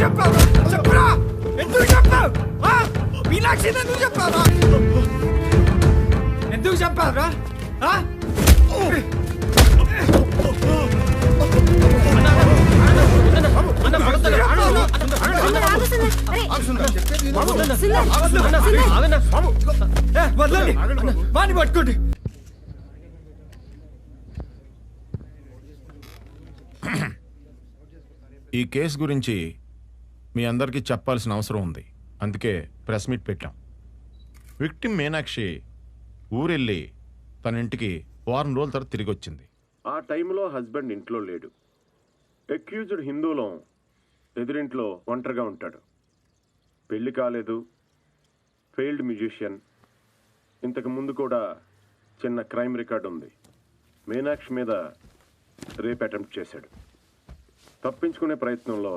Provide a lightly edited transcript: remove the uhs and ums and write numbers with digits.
చెప్పావు చెప్పరా ఎందుకు చెప్పావు మీనాక్షి ఎందుకు చెప్పావా ఎందుకు చెప్పావురా వదలండి వాణ్ణి పట్టుకోండి. ఈ కేసు గురించి మీ అందరికీ చెప్పాల్సిన అవసరం ఉంది. అందుకే ప్రెస్ మీట్ పెట్టాం. విక్టిమ్ మీనాక్షి ఊరెళ్ళి తన ఇంటికి వారం రోజుల తర్వాత తిరిగి వచ్చింది. ఆ టైంలో హస్బెండ్ ఇంట్లో లేడు. అక్యూజ్డ్ హిందూలో ఎదురింట్లో ఒంటరిగా ఉంటాడు. పెళ్లి కాలేదు, ఫెయిల్డ్ మ్యూజిషియన్. ఇంతకు ముందు కూడా చిన్న క్రైమ్ రికార్డ్ ఉంది. మీనాక్షి మీద రేప్ అటెంప్ట్ చేశాడు. తప్పించుకునే ప్రయత్నంలో